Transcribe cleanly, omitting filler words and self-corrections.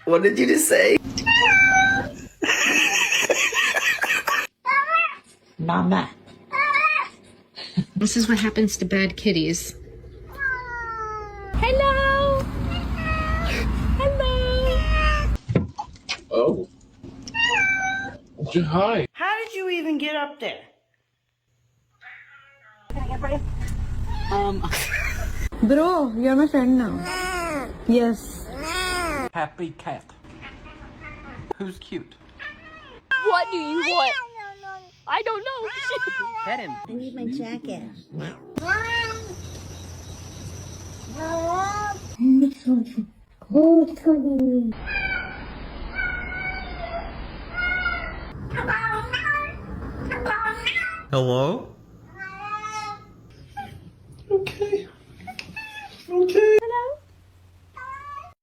What did you just say? Mama. This is what happens to bad kitties. Hello! Hello! Oh. Hi. How did you even get up there? Bro, you're my friend now. Yes. Happy cat. Who's cute? What do you want? I don't know. Pet him. I need my jacket. Hello?